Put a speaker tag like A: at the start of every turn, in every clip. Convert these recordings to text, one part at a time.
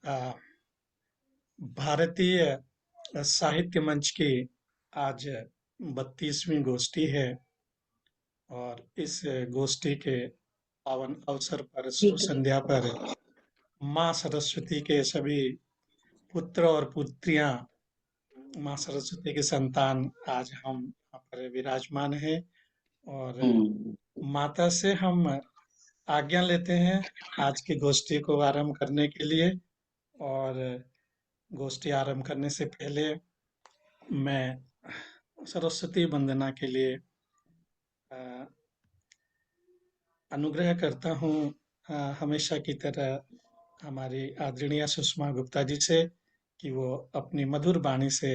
A: आ, भारतीय साहित्य मंच की आज 32वीं गोष्ठी है। और इस गोष्ठी के पावन अवसर पर शुभ
B: ठीक है।
A: संध्या पर माँ सरस्वती के सभी पुत्र और पुत्रियां, माँ सरस्वती के संतान आज हम यहाँ पर विराजमान हैं। और
B: हम्म।
A: माता से हम आज्ञा लेते हैं आज की गोष्ठी को आरंभ करने के लिए। और गोष्ठी आरंभ करने से पहले मैं सरस्वती वंदना के लिए अ, अनुग्रह करता हूँ, हमेशा की तरह हमारी आदरणीय सुषमा गुप्ता जी से, कि वो अपनी मधुर वाणी से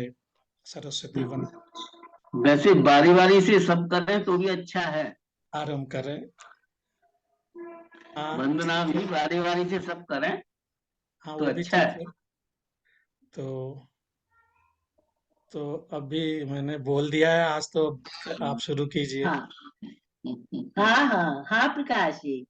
A: सरस्वती वंदना
B: वैसे बारी बारी से सब करें तो भी अच्छा है।
A: आरंभ करें। हाँ,
B: वंदना
A: ठीक है।
B: भी बारी बारी से सब करें
A: हाँ,
B: तो
A: वो भी
B: अच्छा
A: ठीक
B: है।
A: है। तो अभी मैंने बोल दिया है, आज तो आप शुरू कीजिए।
B: हाँ हाँ हाँ हाँ, प्रकाश जी,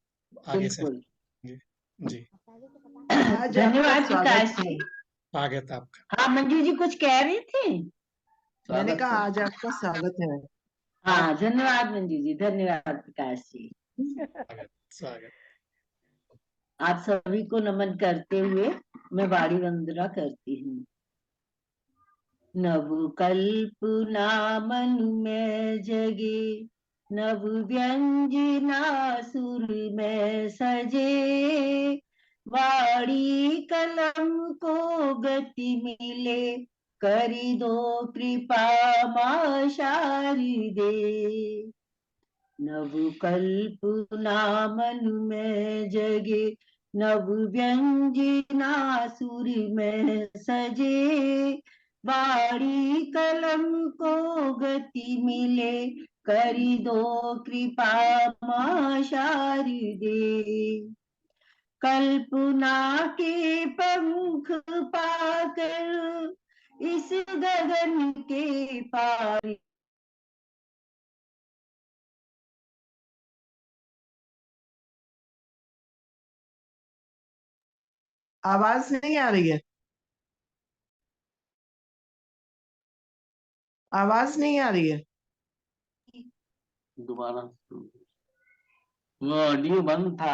A: आगे से
B: बिल्कुल।
A: जी।
C: आज आपका
B: धन्यवाद
C: स्वागत
B: प्रकाश जी।
A: स्वागत आपका।
B: हाँ, मंजू जी कुछ कह रही थी।
C: मैंने
B: स्वागत
C: कहा
B: है।
C: आज आपका स्वागत है।
B: हाँ, धन्यवाद मंजू जी, धन्यवाद प्रकाश जी।
A: स्वागत स्वागत।
B: आप सभी को नमन करते हुए मैं वाणी वंदना करती हूँ। नव कल्पना मन में जगे, नव व्यंजना सुर में सजे, वाणी कलम को गति मिले, करी दो कृपा माँ शारदे। नव कल्पना मन में जगे, नव व्यंजना सुर में सजे, वाणी कलम को गति मिले, करी दो कृपा माँ शारदे। कल्पना के पंख पाकर इस गगन के पार,
C: आवाज नहीं आ रही है। आवाज नहीं आ रही है।
B: दोबारा वो ऑडियो बंद था।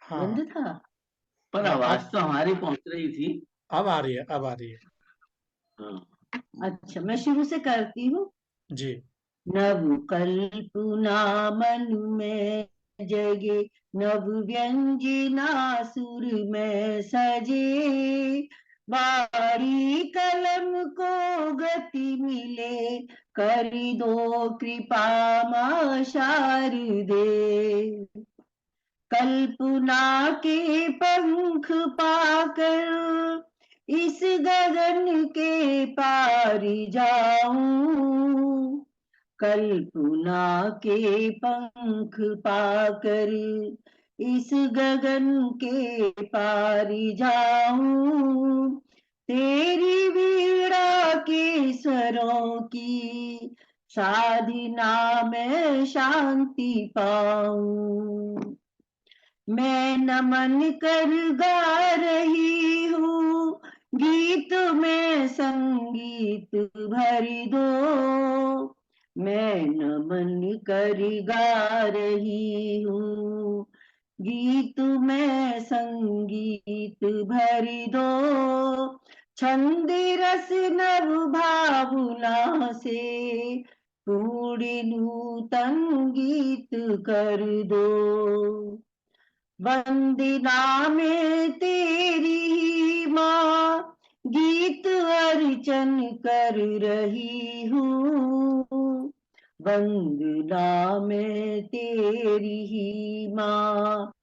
A: हाँ,
B: बंद था, पर
A: नहीं,
B: आवाज
A: अब
B: तो हमारी पहुंच रही थी।
A: अब आ रही है, अब आ रही है।
B: हाँ। अच्छा, मैं शुरू से करती हूँ।
A: जी।
B: नव कल्पना मन में जगे, नव व्यंजना सुर में सजे, वाणी कलम को गति मिले, करी दो कृपा माँ शारदे। कल्पना के पंख पाकर इस गगन के पार जाऊं, कल्पना के पंख पाकर इस गगन के पार जाऊं, तेरी वीणा के स्वरों की साधना में शांति पाऊं। मैं नमन कर गा रही हूँ, गीत में संगीत भर दो। मैं नमन कर गा रही हूँ, गीत में संगीत भर दो। छंद रस नव भावना से पूर्ण नूतन गीत कर दो। वंदना में तेरी ही माँ, गीत अर्चन कर रही हूँ। वंदना में तेरी ही माँ,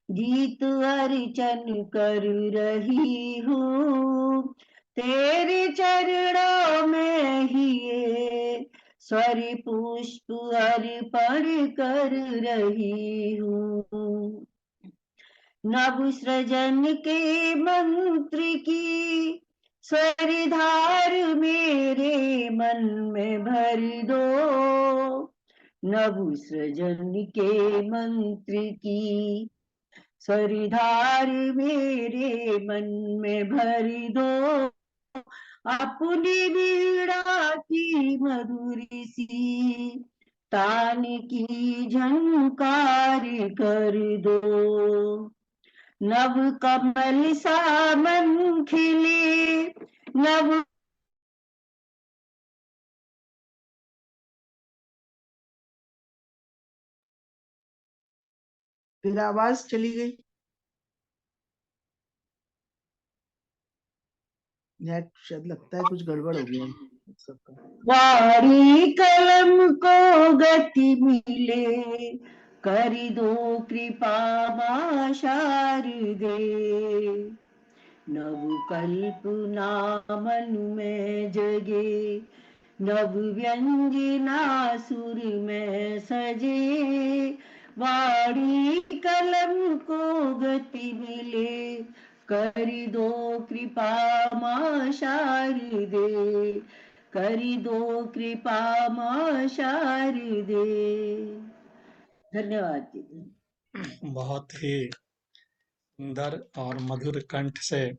B: गीत अर्चन कर रही हूँ। तेरे चरणों में ही ये स्वर पुष्प अर्पण कर रही हूँ। नव सृजन के मंत्र की स्वरधार मेरे मन में भर दो। नव सृजन के मंत्र की स्वरधार मेरे मन में भर दो, अपनी वीणा की मधुरी सी तान की झंकार कर दो। नव कमल सा मन खिले, नव
C: फिर आवाज चली गई। नेट शायद लगता है कुछ गड़बड़ हो गया सबका।
B: वारी कलम को गति मिले, कर दो कृपा मां शारदे। नव कल्पना मन में जगे, नव व्यंजना सुर में सजे। वाणी कलम को गति मिले, कर दो कृपा मां शारदे, कर दो कृपा मां शारदे। धन्यवाद जी।
A: बहुत ही सुंदर और मधुर कंठ से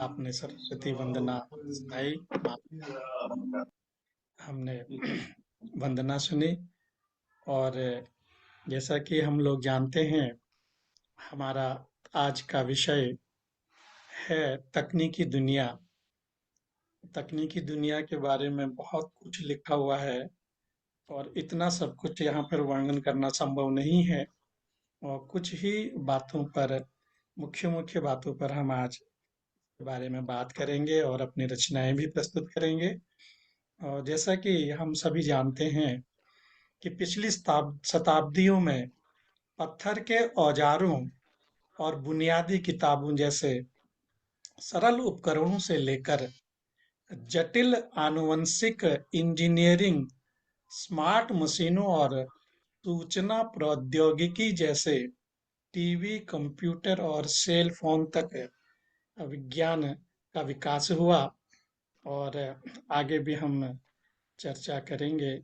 A: आपने सरस्वती वंदना सुनाई। हमने वंदना सुनी, और जैसा कि हम लोग जानते हैं, हमारा आज का विषय है तकनीकी दुनिया। तकनीकी दुनिया के बारे में बहुत कुछ लिखा हुआ है, और इतना सब कुछ यहाँ पर वर्णन करना संभव नहीं है। और कुछ ही बातों पर, मुख्य मुख्य बातों पर हम आज के बारे में बात करेंगे और अपनी रचनाएं भी प्रस्तुत करेंगे। और जैसा कि हम सभी जानते हैं कि पिछली शताब्दियों में पत्थर के औजारों और बुनियादी किताबों जैसे सरल उपकरणों से लेकर जटिल आनुवंशिक इंजीनियरिंग, स्मार्ट मशीनों और सूचना प्रौद्योगिकी जैसे टीवी, कंप्यूटर और सेल फोन तक विज्ञान का विकास हुआ। और आगे भी हम चर्चा करेंगे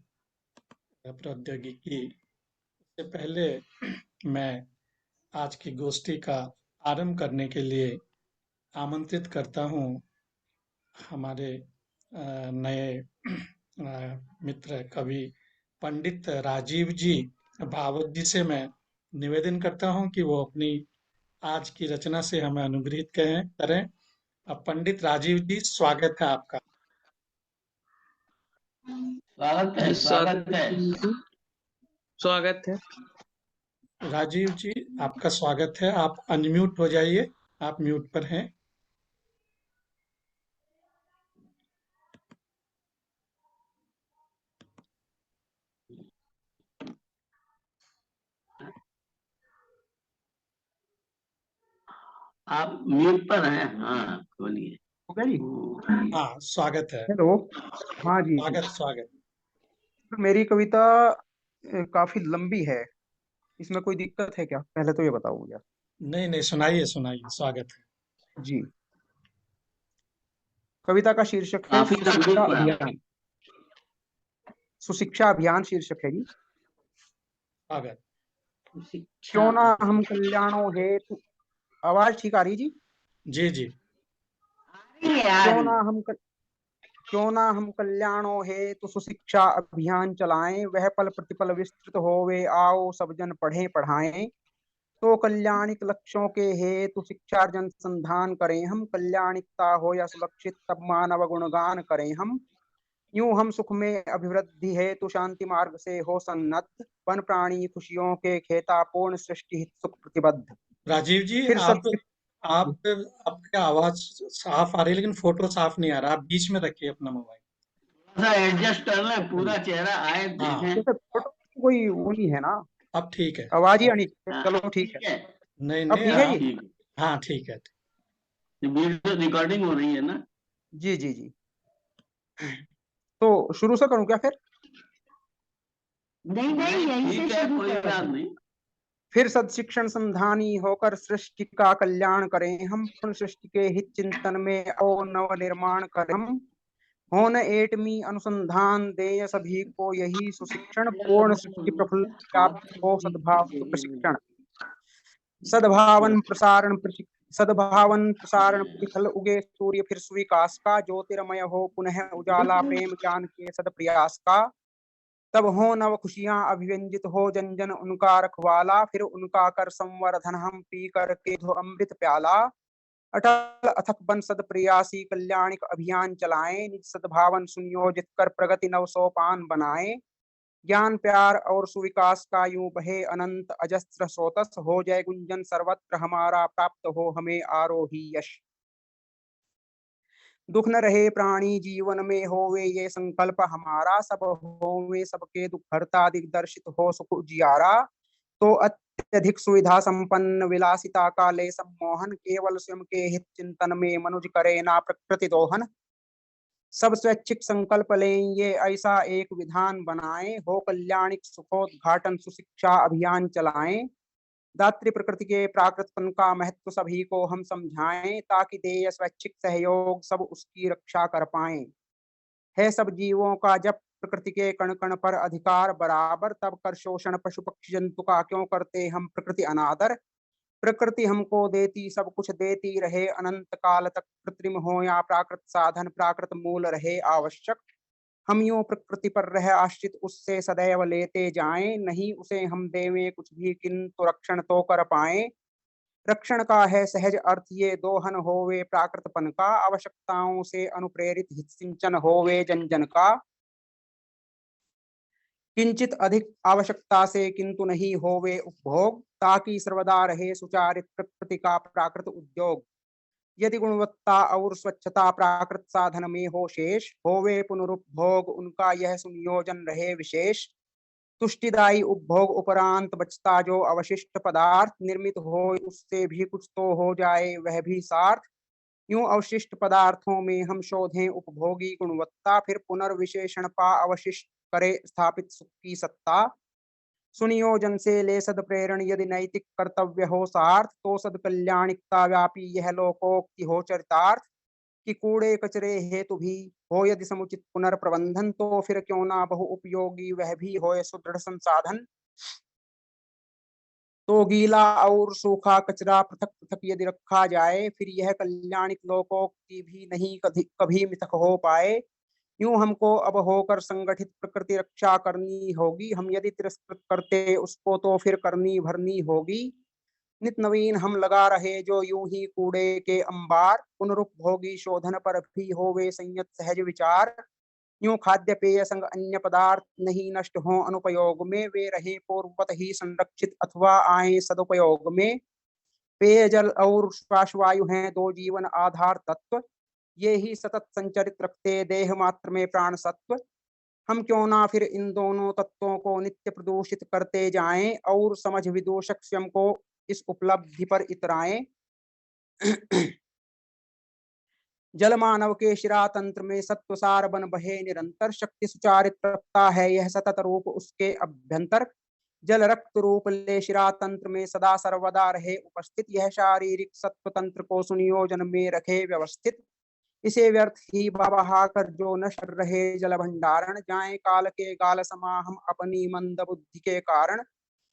A: प्रौद्योगिकी। से पहले मैं आज की गोष्ठी का आरंभ करने के लिए आमंत्रित करता हूँ हमारे नए मित्र कवि पंडित राजीव जी भावक जी से। मैं निवेदन करता हूँ कि वो अपनी आज की रचना से हमें अनुग्रहित करें। अब पंडित राजीव जी, स्वागत है आपका।
B: स्वागत है, स्वागत है।
D: स्वागत है।
A: राजीव जी, आपका स्वागत है। आप अनम्यूट हो जाइए, आप म्यूट पर हैं।
B: आप म्यूट पर हैं। हाँ, बोलिए।
D: होगा जी।
A: हाँ, स्वागत है।
D: हेलो। हाँ जी।
A: स्वागत स्वागत।
D: मेरी कविता काफी लंबी है, इसमें कोई दिक्कत है क्या? पहले तो ये बताओ मुझे।
A: नहीं नहीं, सुनाइए सुनाइए, स्वागत है।
D: जी। कविता का शीर्षक है
B: काफी लंबी
D: सुशिक्षा
B: पढ़ा।
D: अभियान। सुशिक्षा अभियान शीर्षक है जी।
A: स्वागत।
D: क्यों ना हम कल्याणों हेतु, आवाज ठीक आ रही जी?
A: जी जी।
D: क्यों ना हम कल्याणों हेतु सुशिक्षा अभियान चलाएं, वह पल प्रतिपल विस्तृत होवे, आओ सब जन पढ़ें पढ़ाएं। तो कल्याणिक लक्ष्यों के हेतु शिक्षार्जन संधान करें हम, कल्याणिकता हो या सुलक्षित तब मानव गुणगान करें हम। यूं हम सुख में अभिवृद्धि हेतु शांति मार्ग से हो सन्नद्ध, वन प्राणी खुशियों के खेता पूर्ण सृष्टि हित सुख प्रतिबद्ध।
A: राजीव जी,
D: फिर
A: आपका आवाज साफ आ रही है, लेकिन फोटो साफ नहीं आ रहा। आप बीच में रखिए अपना मोबाइल।
B: एडजस्ट कर ले, पूरा चेहरा आए
A: हाँ।
B: देखें।
D: फोटो कोई वो नहीं है ना,
A: अब ठीक है।
D: आवाज ही आनी चाहिए। चलो ठीक है।
A: नहीं
D: अब
A: नहीं,
D: ठीक है
A: आप।
D: जी।
A: हाँ ठीक है।
B: वीडियो रिकॉर्डिंग हो रही है ना?
D: जी जी जी। तो शुरू से करूं क्या फिर?
B: नहीं नहीं, यहीं से शुरू कोई बात नहीं।
D: फिर सदशिक्षण संधानी होकर सृष्टि का कल्याण करें हम, पूर्ण सृष्टि के हित चिंतन में और नव निर्माण करें हम। होन एटमी अनुसंधान देय सभी को यही सुशिक्षण, पूर्ण सृष्टि प्रफुल्ल व्याप्त हो सद्भाव प्रशिक्षण। सद्भावन प्रसारण प्रतिफल उगे सूर्य फिर सुविकास का, ज्योतिर्मय हो पुनः उजाला प्रेम ज्ञान के सद प्रयास का। तब हो नव खुशियां अभिव्यंजित हो जन जन उनका रखवाला, फिर उनका कर संवर्धन हम पी कर के धो अमृत प्याला। अटल अथक बन सद प्रयासी कल्याणिक अभियान चलाएं, निज सद्भावन सुनियोजित कर प्रगति नव सोपान बनाएं। ज्ञान प्यार और सुविकास का यूं बहे अनंत अजस्त्र स्रोतस, हो जय गुंजन सर्वत्र हमारा प्राप्त हो हमें आरोही यश। दुख न रहे प्राणी जीवन में होवे ये संकल्प हमारा, सब होवे सबके दुख हरता दिग्दर्शित हो सुख उजियारा। तो अत्यधिक सुविधा संपन्न विलासिता का ले सम्मोहन, केवल स्वयं के हित चिंतन में मनुज करे ना प्रकृति दोहन। सब स्वैच्छिक संकल्प लें ये ऐसा एक विधान बनाएं, हो कल्याणिक सुखोद्घाटन सुशिक्षा अभियान चलाएं। दात्री प्रकृति के प्राकृतपन का महत्व सभी को हम समझाएं, ताकि देय स्वैच्छिक सहयोग सब उसकी रक्षा कर पाएं। है सब जीवों का जब प्रकृति के कण कण पर अधिकार बराबर, तब कर शोषण पशु पक्षी जंतु का क्यों करते हम प्रकृति अनादर। प्रकृति हमको देती सब कुछ देती रहे अनंत काल तक, कृत्रिम हो या प्राकृत साधन प्राकृत मूल रहे आवश्यक। हम यूं प्रकृति पर रह आश्रित उससे सदैव लेते जाएं, नहीं उसे हम देवें कुछ भी किंतु रक्षण तो कर पाएं। रक्षण का है सहज अर्थ ये दोहन होवे प्राकृतपन का, आवश्यकताओं से अनुप्रेरित हित सिंचन होवे जन जन का। किंचित अधिक आवश्यकता से किंतु नहीं होवे उपभोग, ताकि सर्वदा रहे सुचारित प्रकृति का प्राकृत उद्योग। यदि गुणवत्ता और स्वच्छता प्राकृत साधन में हो शेष, होवे पुनरुपभोग उनका यह सुनियोजन रहे विशेष। तुष्टिदायी उपभोग उपरांत बचता जो अवशिष्ट पदार्थ, निर्मित हो उससे भी कुछ तो हो जाए वह भी सार्थ। यूं अवशिष्ट पदार्थों में हम शोधें उपभोगी गुणवत्ता, फिर पुनर्विशेषण पा अवशिष्ट करे स्थापित सुख की सत्ता। सुनियोजन से ले सद प्रेरण यदि नैतिक कर्तव्य हो सार्थ, तो सद कल्याणिकता व्यापी यह लोकोक्ति हो चरितार्थ। कि कूड़े कचरे हेतु भी हो यदि समुचित पुनर्प्रबंधन, तो फिर क्यों ना बहु उपयोगी वह भी होए सुदृढ़ संसाधन। तो गीला और सूखा कचरा पृथक पृथक यदि रखा जाए, फिर यह कल्याणिक लोकोक्ति भी नहीं कभी मिथक हो पाए। यूं हमको अब होकर संगठित प्रकृति रक्षा करनी होगी, हम यदि तिरस्कृत करते उसको तो फिर करनी भरनी होगी। नित नवीन हम लगा रहे जो यूं ही कूड़े के अंबार, पुनरुपभोगी शोधन पर भी होवे संयत सहज विचार। यूं खाद्य पेय संग अन्य पदार्थ नहीं नष्ट हो अनुपयोग में, वे रहे पूर्ववत ही संरक्षित अथवा आए सदुपयोग में। पेयजल और श्वासवायु हैं दो जीवन आधार तत्व, ये ही सतत संचरित रखते देह मात्र में प्राण सत्व। हम क्यों ना फिर इन दोनों तत्वों को नित्य प्रदूषित करते जाएं, और समझ विदूषक स्वयं को इस उपलब्धि पर इतराएं। जल मानव के शिरा तंत्र में सत्वसार बन बहे निरंतर, शक्ति सुचारित रखता है यह सतत रूप उसके अभ्यंतर। जल रक्त रूप ले शिरा तंत्र में सदा सर्वदा रहे उपस्थित, यह शारीरिक सत्व तंत्र को सुनियोजन में रखे व्यवस्थित। इसे व्यर्थ ही बहा कर जो नश्वर रहे जल भंडारण, जाए काल के गाल समा हम अपनी मंद बुद्धि के कारण।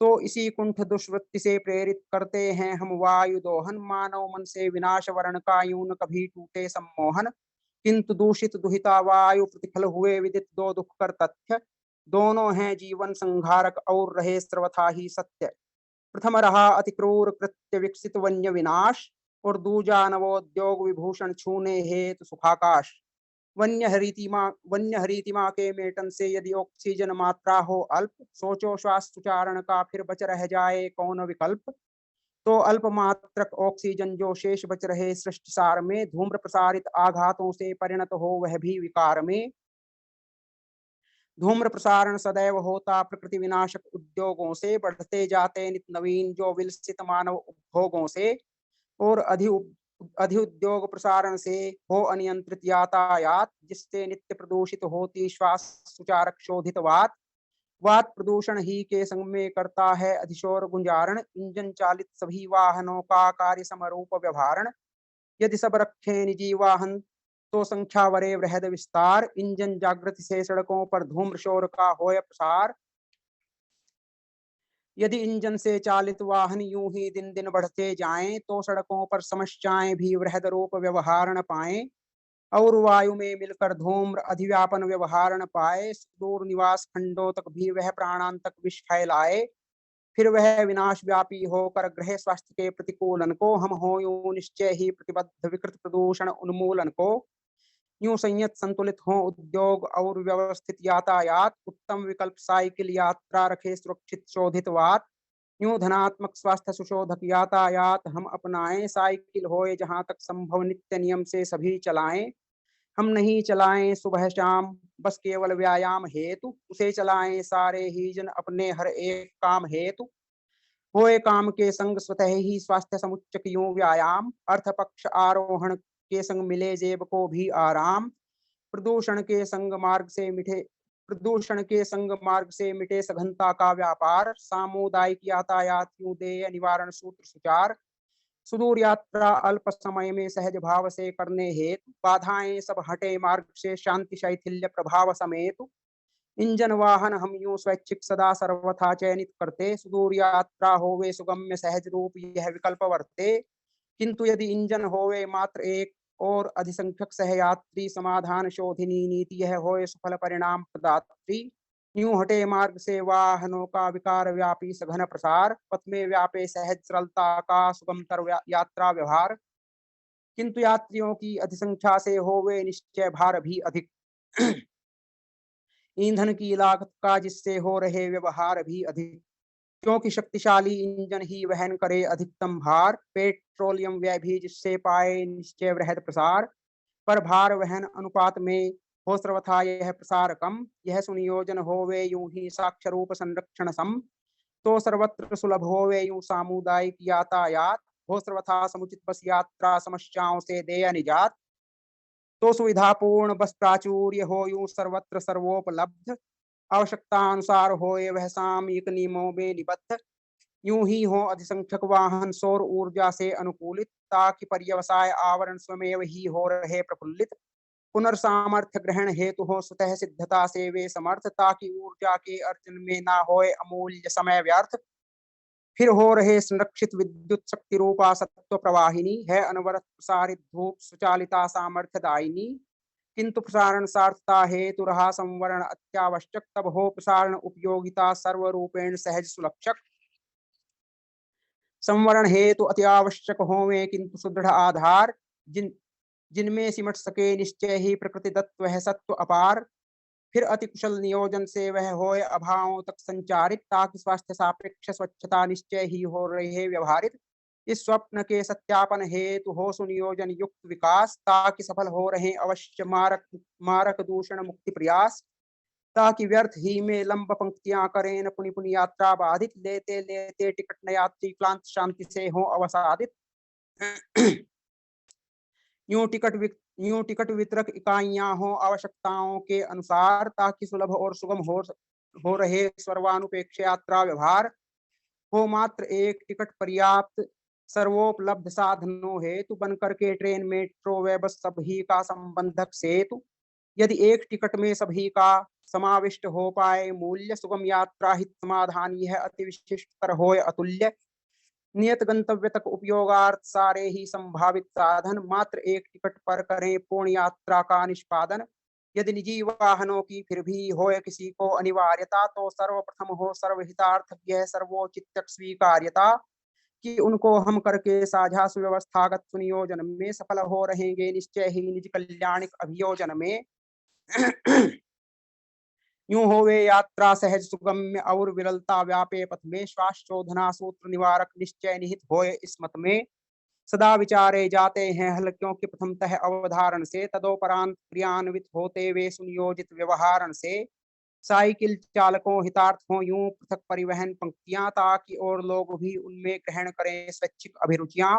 D: तो इसी कुंठ दुष्वृत्ति से प्रेरित करते हैं हम वायु दोहन, मानव मन से विनाश वर्ण का यूं न कभी टूटे सम्मोहन। किंतु दूषित दुहिता वायु प्रतिफल हुए विदित दो दुख कर तथ्य, दोनों हैं जीवन संहारक और रहे सर्वथा ही सत्य। प्रथम रहा अति क्रूर कृत्य विकसित वन्य विनाश, और दूजा नवोद्योग विभूषण छूने हेतु सुखाकाश। वन्य हरितिमा के मेटन से यदि ऑक्सीजन मात्रा हो अल्प, सोचो श्वास सुचारण का फिर बच रह जाए कौन विकल्प। तो अल्प मात्रक ऑक्सीजन जो शेष बच रहे सृष्टि सार में, धूम्र प्रसारित आघातों से परिणत हो वह भी विकार में। धूम्र प्रसारण सदैव होता प्रकृति विनाशक उद्योगों से, बढ़ते जाते नित नवीन जो विलसित मानव उपभोगों से। और अधिउद्योग प्रसारण से हो अनियंत्रित यातायात, जिससे नित्य प्रदूषित होती श्वास सुचारक शोधित वात प्रदूषण ही के संग में करता है अधिशोर गुंजारण। इंजन चालित सभी वाहनों का कार्य समरूप व्यवहारण, यदि सब रखे निजी वाहन तो संख्या वरे वृहद विस्तार। इंजन जागृति से सड़कों पर धूम्र शोर का होय प्रसार, यदि इंजन से चालित वाहन यूं ही दिन दिन बढ़ते जाएं तो सड़कों पर समस्याएं भी वृहद रूप व्यवहार न पाएं और वायु में मिलकर धूम्र अधिव्यापन व्यवहार न पाए, सुदूर निवास खंडों तक भी वह प्राणांतक विष फैलाए, फिर वह विनाश व्यापी होकर ग्रह स्वास्थ्य के प्रतिकूलन को हम हो यूं निश्चय ही प्रतिबद्ध विकृत प्रदूषण उन्मूलन को, यूं संयत संतुलित हो उद्योग और व्यवस्थित यातायात, उत्तम विकल्प साइकिल यात्रा रखे सुरक्षित शोधित वात, यूं धनात्मक स्वास्थ्य सुशोधक यातायात हम अपनाएं, साइकिल होए जहां तक संभव नित्य नियम से सभी चलाएं, हम नहीं चलाएं सुबह शाम बस केवल व्यायाम हेतु, उसे चलाएं सारे ही जन अपने हर एक काम हेतु, होए काम के संग स्वतः ही स्वास्थ्य समुच्चक यूं व्यायाम, अर्थ पक्ष आरोहण के संग मिले जेब को भी आराम, प्रदूषण के संग मार्ग से मिटे सघनता का व्यापार, सामुदायिक यातायात यूं देय निवारण सूत्र सुचार, सुदूर यात्रा अल्प समय में सहज भाव से करने हेतु, बाधाएं सब हटे मार्ग से शांति शैथिल्य प्रभाव समेत, इंजन वाहन हम यूं स्वैच्छिक सदा सर्वथा चयनित करते, सुदूर यात्रा होवे सुगम्य सहज रूप यह विकल्प वर्ते, किंतु यदि इंजन होवे मात्र एक और अधिसंख्यक सहयात्री समाधान शोधिनी नीति यह होए सफल परिणाम प्रदात्री, यूं हटे मार्ग से वाहनों का विकार व्यापी सघन प्रसार, पथ में व्यापे सहज सरलता का सुगमतर यात्रा व्यवहार, किंतु यात्रियों की अधिसंख्या से होवे निश्चय भार भी अधिक, ईंधन की लागत का जिससे हो रहे व्यवहार भी अधिक, क्योंकि शक्तिशाली इंजन ही वहन करे अधिकतम भार, पेट्रोलियम व्यय भी जिससे पाए निश्चय वृहद प्रसार, पर भार वहन अनुपात में हो सर्वथा यह प्रसार कम, यह सुनियोजन होवे यूं ही साक्ष्य रूप संरक्षण सम, तो सर्वत्र सुलभ होवे यूं सामुदायिक यातायात, हो सर्वथा समुचित बस यात्रा समस्याओं से देय निजात, तो सुविधापूर्ण बस प्राचुर्य हो यूं सर्वत्र सर्वोपलब्ध, आवश्यकता अनुसार होए वह सामयिक नियमों में निबद्ध, यूं ही हो अधिसंख्यक वाहन सौर ऊर्जा से अनुकूलित, ताकि पर्यवसाय आवरण स्वमेव ही हो रहे प्रफुल्लित, पुनर्सामर्थ्य ग्रहण हेतु हो स्वतः सिद्धता से वे समर्थ, ताकि ऊर्जा के अर्जन में ना होए अमूल्य समय व्यर्थ, फिर हो रहे संरक्षित विद्युत शक्ति रूपा सत्व प्रवाहिनी है अनवरत प्रसारित धूप सुचालिता सामर्थ्य दायिनी, किंतु प्रसारण सार्थता हेतु रहा संवरण अत्यावश्यक, तब हो प्रसारण उपयोगिता सर्वरूपेण सहज सुलक्षक, संवरण हेतु अति आवश्यक होवे किंतु सुदृढ़ आधार, जिनमें सिमट सके निश्चय ही प्रकृति दत्त वह सत्व अपार, फिर अति कुशल नियोजन से वह होए अभावों तक संचारित, ताकि स्वास्थ्य सापेक्ष स्वच्छता निश्चय ही हो रहे व्यवहारित, इस स्वप्न के सत्यापन हेतु हो सुनियोजन युक्त विकास, ताकि सफल हो रहे अवश्य मारक दूषण मुक्ति प्रयास, ताकि व्यर्थ ही में लंब पंक्तियां करें न पुनि पुनि यात्रा बाधित, लेते लेते टिकट न यात्री क्लांत शांति से हो अवसादित, यूं टिकट वितरक इकाइयां हो आवश्यकताओं के अनुसार, ताकि सुलभ और सुगम हो रहे सर्वानुपेक्ष यात्रा व्यवहार, हो मात्र एक टिकट पर्याप्त सर्वोपलब्ध साधनों हेतु बनकर के ट्रेन मेट्रो व बस सभी का संबंधक सेतु, यदि एक टिकट में सभी का समाविष्ट हो पाए मूल्य, सुगम यात्रा हित समाधान यह अति विशिष्टतर होए अतुल्य, नियत गंतव्य तक उपयोगार्थ सारे ही संभावित साधन मात्र एक टिकट पर करें पूर्ण यात्रा का निष्पादन, यदि निजी वाहनों की फिर भी होए किसी को अनिवार्यता, तो सर्वप्रथम हो सर्वहितार्थक यह सर्वोचित स्वीकार्यता, कि उनको हम करके साझा सुव्यवस्थागत सुनियोजन में सफल हो रहेंगे निश्चय ही निज कल्याणिक अभियोजन में, यूं होवे यात्रा सहज सुगम्य और विरलता व्यापे पथ में, श्वास शोधना सूत्र निवारक निश्चय निहित होए इस मत में, सदा विचारे जाते हैं हल क्योंकि प्रथमतः अवधारण से, तदोपरांत क्रियान्वित होते वे सुनियोजित व्यवहारण से, साइकिल चालकों हितार्थ हो यूं पृथक परिवहन पंक्तियां, ताकि और लोग भी उनमें ग्रहण करें स्वैच्छिक अभिरुचियां,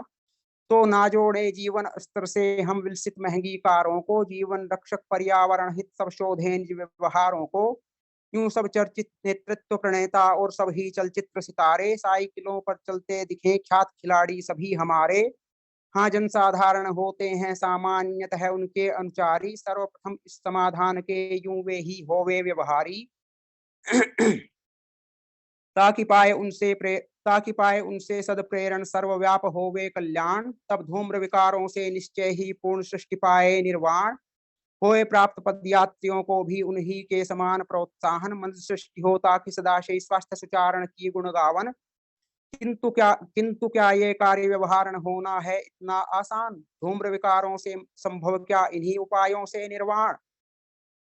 D: तो ना जोड़े जीवन स्तर से हम विलसित महंगी कारों को, जीवन रक्षक पर्यावरण हित सब शोधें निज व्यवहारों को, यूं सब चर्चित नेतृत्व प्रणेता और सभी चलचित्र सितारे, साइकिलों पर चलते दिखे ख्यात खिलाड़ी सभी हमारे, हाँ जनसाधारण होते हैं सामान्यतः उनके अनुचारी, सर्वप्रथम इस समाधान के यूं वे ही होवे व्यवहारी, ताकि पाए उनसे सदप्रेरण सर्वव्याप होवे कल्याण। तब धूम्र विकारों से निश्चय ही पूर्ण सृष्टि पाए निर्वाण। होए प्राप्त पदयात्रियों को भी उन्हीं के समान प्रोत्साहन। मन सृष्टि हो ताकि सदाशय स्वास्थ्य सुचारण की गुण गावन। किंतु क्या ये कार्य व्यवहारण होना है इतना आसान। धूम्र विकारों से संभव क्या इन्हीं उपायों से निर्वाण।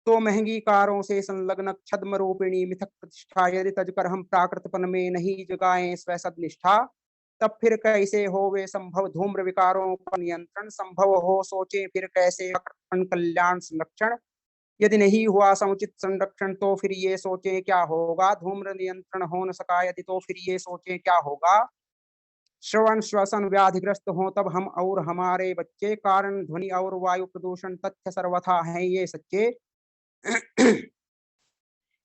D: तो महंगी कारों से संलग्न छद्म रूपिणी मिथक प्रतिष्ठा यदि तजकर हम प्राकृतपन में नहीं जगाएं स्वसद निष्ठा। तब फिर कैसे हो वे संभव धूम्र विकारों पर नियंत्रण। संभव हो सोचे फिर कैसे कल्याण संरक्षण। यदि नहीं हुआ समुचित संरक्षण तो फिर ये सोचे क्या होगा। धूम्र नियंत्रण हो न सका यदि तो फिर ये सोचे क्या होगा। श्रवण श्वसन व्याधिग्रस्त हो तब हम और हमारे बच्चे। कारण ध्वनि और वायु प्रदूषण तथ्य सर्वथा हैं ये सच्चे।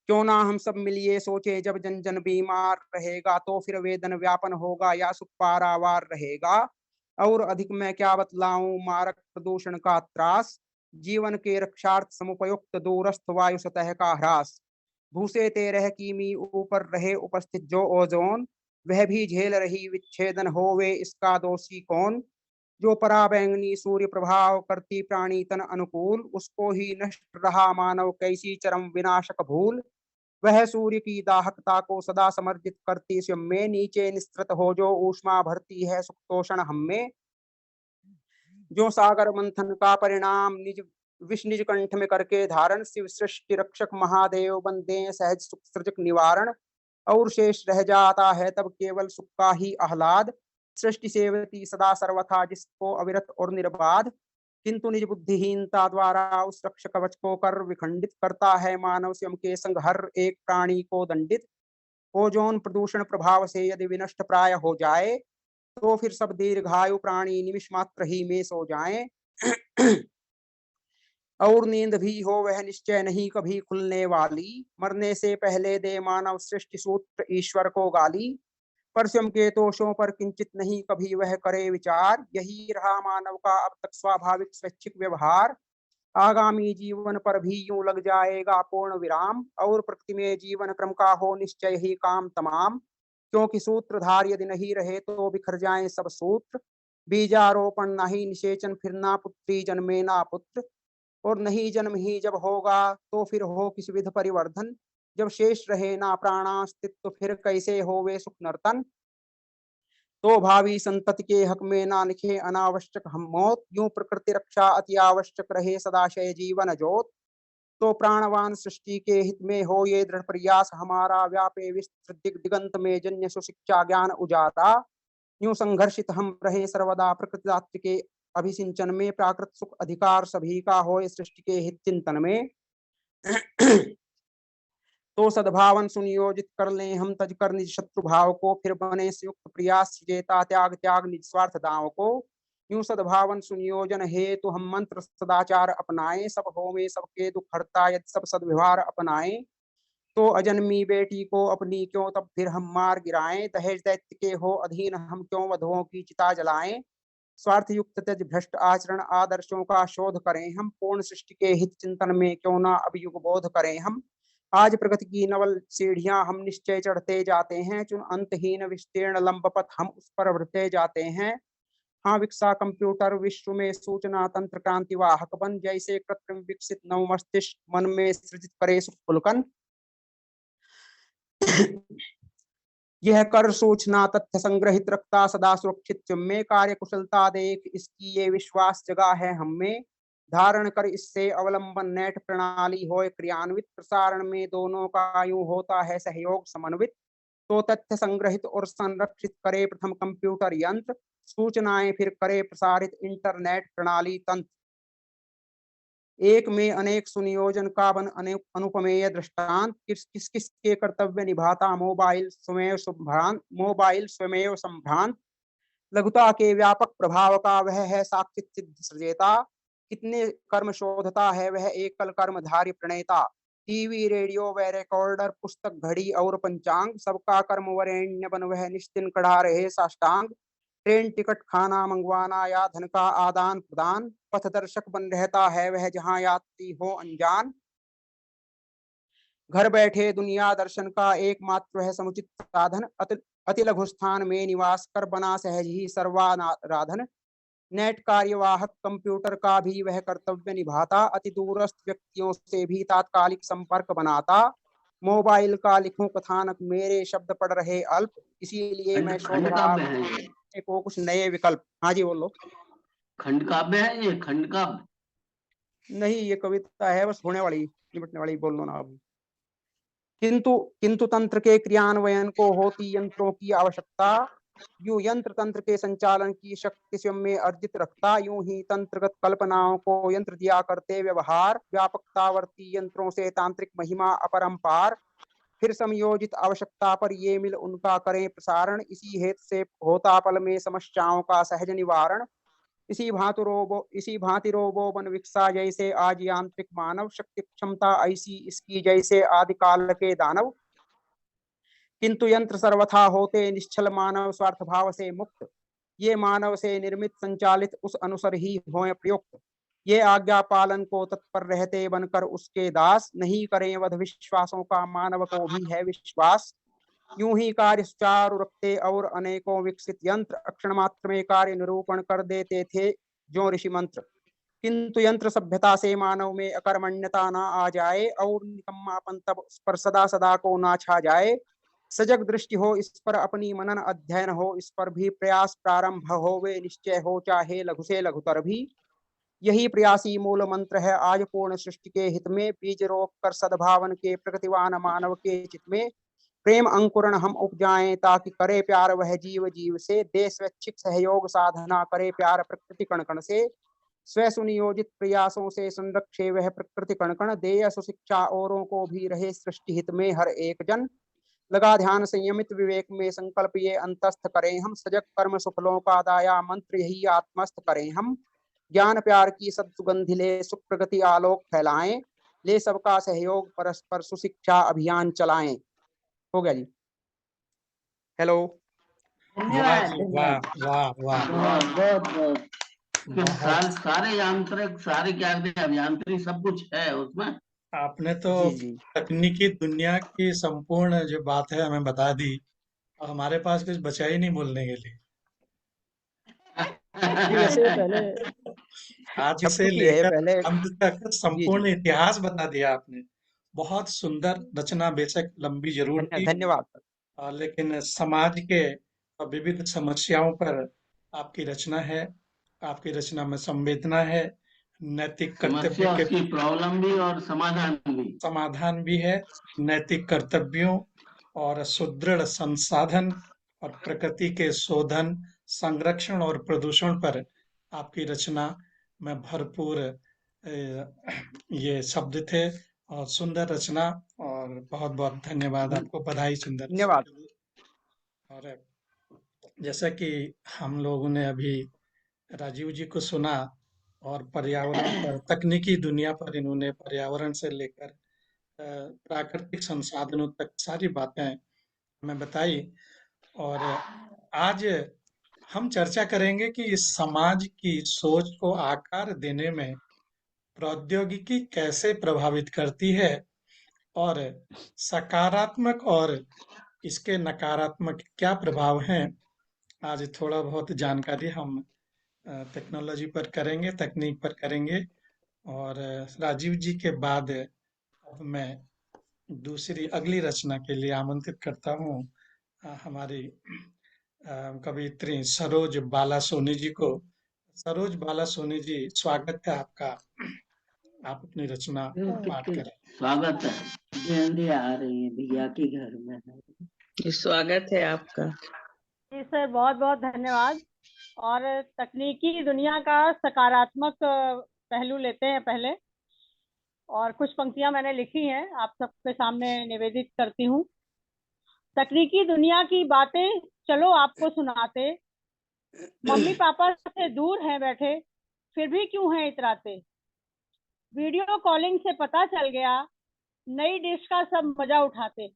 D: क्यों ना हम सब मिलिए सोचे जब जन जन बीमार रहेगा तो फिर वेदन व्यापन होगा या सुख पारावार रहेगा। और अधिक मैं क्या बतलाऊं मारक प्रदूषण का त्रास। जीवन के रक्षार्थ समुपयुक्त दूरस्थ वायु सतह का ह्रास। भूसे 13 किमी ऊपर रहे उपस्थित जो ओजोन। वह भी झेल रही विच्छेदन होवे इसका दोषी कौन। जो पराबैंगनी सूर्य प्रभाव करती प्राणी तन अनुकूल। उसको ही नष्ट रहा मानव कैसी चरम विनाशक भूल। वह सूर्य की दाहकता को सदा समर्जित करती स्वयं में। नीचे निस्तृत हो जो ऊष्मा भरती है सुखतोषण हम में। जो सागर मंथन का परिणाम निज कंठ में करके धारण। शिव सृष्टि रक्षक महादेव बंदे सहज सुख सृजक निवारण। और शेष रह जाता है तब केवल सुख का ही आह्लाद। सृष्टि सेवती सदा सर्वथा जिसको अविरत और निर्बाध। किंतु निज बुद्धिहीनता द्वारा उस रक्षक कवच को कर विखंडित करता है मानव स्वयं के संग हर एक प्राणी को दंडित। ओजोन प्रदूषण प्रभाव से यदि विनष्ट प्राय हो जाए तो फिर सब दीर्घायु प्राणी निमिष मात्र ही में सो जाएं। और नींद भी हो वह निश्चय नहीं कभी खुलने वाली। मरने से पहले दे मानव सृष्टि सूत्र ईश्वर को गाली। पर स्वयं के दोषों पर किंचित नहीं कभी वह करे विचार। यही रहा मानव का अब तक स्वाभाविक स्वैच्छिक व्यवहार। आगामी जीवन पर भी यूं लग जाएगा पूर्ण विराम। और प्रकृति में जीवन क्रम का हो निश्चय ही काम तमाम। क्योंकि सूत्रधार यदि नहीं रहे तो बिखर जाएं सब सूत्र। बीजारोपण नहीं निषेचन फिर ना पुत्री जन्मे ना पुत्र। और नहीं जन्म ही जब होगा तो फिर हो किस विध परिवर्धन। जब शेष रहे ना प्राणास्तित्व फिर कैसे होवे सुख नर्तन। तो भावी संतति के हक में ना लिखे अनावश्यक हम मौत। यूं प्रकृति रक्षा अति आवश्यक रहे सदाशय जीवन जोत। तो प्राणवान सृष्टि के हित में हो ये दृढ़ प्रयास हमारा। व्यापे विस्तृत दिगंत में जन्य सुशिक्षा ज्ञान उजारा। यूं संघर्षित हम रहे सर्वदा प्रकृति के अभिसिंचन में। प्राकृत सुख अधिकार सभी का हो सृष्टि के हित चिंतन में। तो सद्भावन सुनियोजित कर ले हम तज कर निज शत्रु भाव को। फिर बने संयुक्त प्रयास जेता त्याग त्याग निज स्वार्थ दाव को। यूं सद्भावन सुनियोजन हे तो हम मंत्र सदाचार अपनाएं। सब होवे सबके दुख हरता यदि सब सद्व्यवहार अपनाएं। तो अजन्मी बेटी को अपनी क्यों तब फिर हम मार गिराएं। दहेज दैत्य के हो अधीन हम क्यों वधुओं की चिता जलाएं। स्वार्थ युक्त त्यज भ्रष्ट आचरण आदर्शों का शोध करें हम। पूर्ण सृष्टि के हित चिंतन में क्यों ना अभियुग बोध करें हम। आज प्रगति की नवल सीढ़ियां हम निश्चय चढ़ते जाते हैं। चुन अंतहीन विस्तीर्ण लंब पथ हम उस पर बढ़ते जाते हैं। हाँ विकसा कंप्यूटर विश्व में सूचना तंत्र क्रांति वाहक बन। जैसे कृत्रिम विकसित नव मस्तिष्क मन में सृजित करे सुख पुलकन। यह कर सूचना तथ्य संग्रहित रखता सदा सुरक्षित में। कार्य कुशलता देख इसकी ये विश्वास जगा है हमें। धारण कर इससे अवलंबन नेट प्रणाली हो क्रियान्वित। प्रसारण में दोनों का यूं होता है सहयोग समन्वित। तो तथ्य संग्रहित और संरक्षित करे प्रथम कंप्यूटर यंत्र। सूचनाएं फिर करे प्रसारित इंटरनेट प्रणाली तंत्र। एक में अनेक सुनियोजन का बन अनुपमेय दृष्टांत। किस किस के कर्तव्य निभाता मोबाइल स्वयं संभ्रांत। लघुता के व्यापक प्रभाव का वह है साक्षित सिद्ध सृजेता। कितने कर्म शोधता है वह एकल कर्मधारी प्रणेता। टीवी रेडियो व रिकॉर्डर पुस्तक घड़ी और पंचांग। सबका कर्म वरेण्य बन वह निश्चिन कढ़ा रहे साष्टांग। ट्रेन टिकट खाना मंगवाना या धन का आदान प्रदान। पथ दर्शक बन रहता है वह जहां यात्री हो अनजान। घर बैठे दुनिया दर्शन का एकमात्र है समुचित साधन। अति लघु स्थान में निवास कर बना सहज ही सर्वाराधन। नेट कार्यवाहक कंप्यूटर का भी वह कर्तव्य निभाता। अति दूरस्थ व्यक्तियों से भी तात्कालिक संपर्क बनाता। मोबाइल का लिखूं कथानक मेरे शब्द पड़ रहे अल्प, इसीलिए मैं शोध
E: खंड
D: रहा
E: काव्य है ये,
D: को कुछ नए विकल्प। हाँ जी बोलो।
E: खंड काव्य है ये, खंड काव्य
D: नहीं, ये कविता है, बस होने वाली निपटने वाली, बोल लो ना अब। किंतु तंत्र के क्रियान्वयन को होती यंत्रों की आवश्यकता। यूं यंत्र तंत्र के संचालन की शक्ति स्वयं में अर्जित रखता। यूं ही तंत्रगत कल्पनाओं को यंत्र दिया करते व्यवहार। व्यापकतावर्ती यंत्रों से तांत्रिक महिमा अपरंपार। फिर समयोजित आवश्यकता पर ये मिल उनका करें प्रसारण। इसी हेतु से होता पल में समस्याओं का सहज निवारण। इसी भांति रोबो बन विकसा जैसे आज यांत्रिक मानव। शक्ति क्षमता ऐसी इसकी जैसे आदिकाल के दानव। किंतु यंत्र सर्वथा होते निश्चल मानव स्वार्थ भाव से मुक्त। ये मानव से निर्मित संचालित उस अनुसार ही हों प्रयुक्त। ये आज्ञा पालन को तत्पर रहते बनकर उसके दास। नहीं करें वध विश्वासों का मानव को भी है विश्वास। यूं ही कार्य सुचारु रखते और अनेकों विकसित यंत्र। अक्षण मात्र में कार्य निरूपण कर देते थे जो ऋषि मंत्र। किंतु यंत्र सभ्यता से मानव में अकर्मण्यता ना आ जाए। और निकम्मापन तब उस पर सदा सदा को ना छा जाए। सजग दृष्टि हो इस पर अपनी मनन अध्ययन हो इस पर भी प्रयास प्रारंभ हो वे निश्चय हो चाहे लघु से लघुतर भी। यही प्रयासी मूल मंत्र है आज पूर्ण सृष्टि के हित में। बीज रोक कर सद्भावन के प्रकृतिवान मानव के चित में। प्रेम अंकुरण हम उपजाएं ताकि करे प्यार वह जीव जीव से। दे स्वैच्छिक सहयोग साधना करे प्यार प्रकृति कण कण से। स्व सुनियोजित प्रयासों से संरक्षे वह प्रकृति कण कण। दे सुशिक्षा औरों को भी रहे सृष्टि हित में हर एक जन। लगा ध्यान संयमित विवेक में संकल्प ये अंतस्थ करें हम। सजग कर्म सुफलों का दाया मंत्र यही आत्मस्थ करें हम। ज्ञान प्यार की सत्सुगंधि ले सुख प्रगति आलोक फैलाएं। ले सबका सहयोग परस्पर सुशिक्षा अभियान चलाएं। हो गया जी। हेलो।
A: वाह
B: धन्यवाद
A: जी वाह
B: धन्यवाद।
A: वाह वाह
B: बहुत बहुत बहुत
E: के
A: बहुत
E: सारे यांत्रिक, सारे क्या कहते हैं अभियांत्रिक सब कुछ है उसमें।
A: आपने तो
D: जी जी
A: तकनीकी दुनिया की संपूर्ण जो बात है हमें बता दी और हमारे पास कुछ बचा ही नहीं बोलने के लिए।
D: जी, वैसे पहले
A: आदि
D: छप
A: से
D: चुकी है
A: लेकर
D: पहले।
A: अंत तक
D: जी जी,
A: संपूर्ण इतिहास बता दिया आपने। बहुत सुंदर रचना, बेशक लंबी जरूर थी,
D: धन्यवाद सर।
A: लेकिन समाज के विविध समस्याओं पर आपकी रचना है। आपकी रचना में संवेदना है, नैतिक कर्तव्य
E: समस्या
A: के
E: उसकी प्रॉब्लम भी और समाधान भी।
A: समाधान भी है, नैतिक कर्तव्यों और सुदृढ़ संसाधन और प्रकृति के शोधन, संरक्षण और प्रदूषण पर आपकी रचना में भरपूर ये शब्द थे और सुंदर रचना। और बहुत बहुत धन्यवाद आपको, बधाई सुंदर रचना
D: धन्यवाद।
A: के लिए। और जैसा कि हम लोगों ने अभी राजीव जी को सुना और पर्यावरण पर, तकनीकी दुनिया पर इन्होंने पर्यावरण से लेकर प्राकृतिक संसाधनों तक सारी बातें हमें बताई। और आज हम चर्चा करेंगे कि इस समाज की सोच को आकार देने में प्रौद्योगिकी कैसे प्रभावित करती है और सकारात्मक और इसके नकारात्मक क्या प्रभाव हैं। आज थोड़ा बहुत जानकारी हम टेक्नोलॉजी पर करेंगे, तकनीक पर करेंगे। और राजीव जी के बाद अब मैं दूसरी अगली रचना के लिए आमंत्रित करता हूँ हमारी कवियत्री सरोज बाला सोनी जी को। सरोज बाला सोनी जी, स्वागत है आपका। आप अपनी रचना पाठ करें।
E: स्वागत है।
B: ध्यान आ रही है भैया के घर में है।
F: जी, स्वागत है आपका।
G: जी सर, बहुत बहुत धन्यवाद। और तकनीकी दुनिया का सकारात्मक पहलू लेते हैं पहले, और कुछ पंक्तियां मैंने लिखी हैं, आप सबके सामने निवेदित करती हूँ। तकनीकी दुनिया की बातें चलो आपको सुनाते। मम्मी पापा से दूर हैं बैठे, फिर भी क्यों हैं इतराते। वीडियो कॉलिंग से पता चल गया, नई डिश का सब मजा उठाते।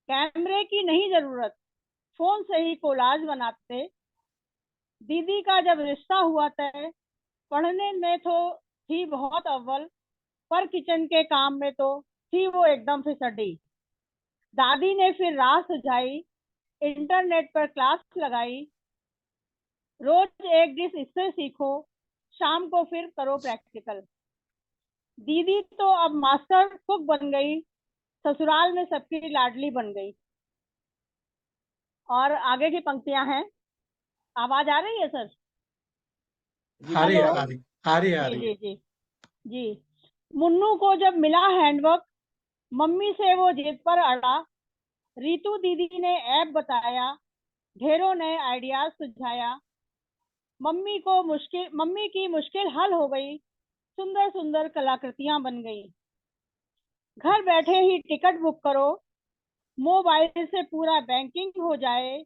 G: कैमरे की नहीं जरूरत, फोन से ही कोलाज बनाते। दीदी का जब रिश्ता हुआ तय, पढ़ने में तो थी बहुत अव्वल, पर किचन के काम में तो थी वो एकदम फिसड्डी। दादी ने फिर राह सुझाई, इंटरनेट पर क्लास लगाई, रोज एक डिश इससे सीखो, शाम को फिर करो प्रैक्टिकल। दीदी तो अब मास्टर कुक बन गई, ससुराल में सबकी लाडली बन गई। और आगे की पंक्तियां हैं। आवाज आ रही है सर?
A: आ रही है,
G: हेलो।
A: आ रही आ रही आ
G: जी
A: रही
G: जी जी जी। मुन्नू को जब मिला हैंडवर्क, मम्मी से वो जिद पर अड़ा, रीतू दीदी ने ऐप बताया, ढेरों ने आइडियाज सुझाया। मम्मी की मुश्किल हल हो गई, सुंदर सुंदर कलाकृतियां बन गई। घर बैठे ही टिकट बुक करो, मोबाइल से पूरा बैंकिंग हो जाए,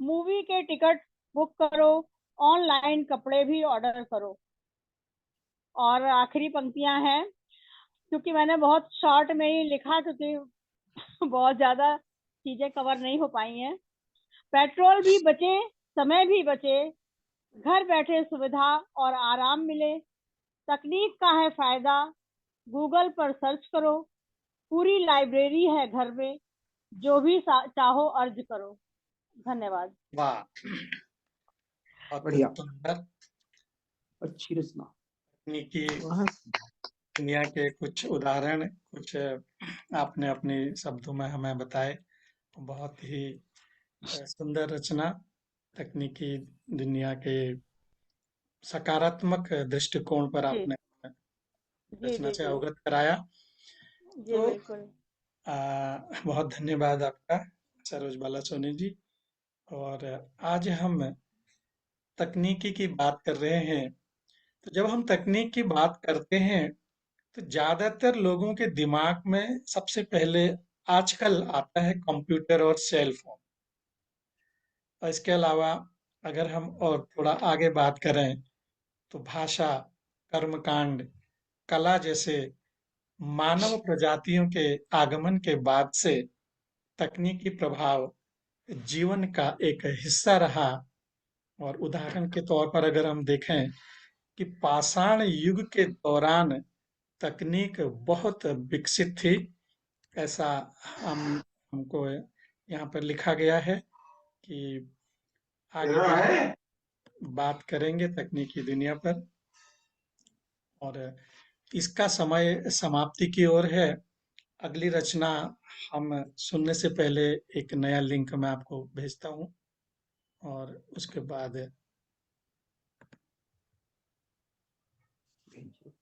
G: मूवी के टिकट बुक करो, ऑनलाइन कपड़े भी ऑर्डर करो। और आखिरी पंक्तियां हैं, क्योंकि मैंने बहुत शॉर्ट में ही लिखा, क्योंकि बहुत ज्यादा चीजें कवर नहीं हो पाई हैं। पेट्रोल भी बचे, समय भी बचे, घर बैठे सुविधा और आराम मिले। तकनीक का है फायदा, गूगल पर सर्च करो, पूरी लाइब्रेरी है घर में, जो भी चाहो अर्ज करो। धन्यवाद।
A: वाह, बहुत
D: बढ़िया।
A: सुंदर।
D: अच्छी रचना।
A: तकनीकी
C: वाह,
A: दुनिया के कुछ उदाहरण, कुछ आपने अपने शब्दों में हमें बताए। बहुत ही सुंदर रचना। तकनीकी दुनिया के सकारात्मक दृष्टिकोण पर
G: जी
A: आपने
G: जी
A: रचना
G: जी
A: से
G: जी
A: अवगत कराया।
G: जी
A: तो
G: बिल्कुल।
A: बहुत धन्यवाद आपका सरोज बाला सोनी जी। और आज हम तकनीकी की बात कर रहे हैं। तो जब हम तकनीक की बात करते हैं, तो ज्यादातर लोगों के दिमाग में सबसे पहले आजकल आता है कंप्यूटर और सेल फोन। और इसके अलावा अगर हम और थोड़ा आगे बात करें, तो भाषा, कर्मकांड, कला जैसे मानव प्रजातियों के आगमन के बाद से तकनीकी प्रभाव जीवन का एक हिस्सा रहा। और उदाहरण के तौर पर अगर हम देखें कि पाषाण युग के दौरान तकनीक बहुत विकसित थी, ऐसा हमको यहाँ पर लिखा गया है कि आगे बात करेंगे तकनीकी दुनिया पर। और इसका समय समाप्ति की ओर है। अगली रचना हम सुनने से पहले एक नया लिंक मैं आपको भेजता हूँ, और उसके बाद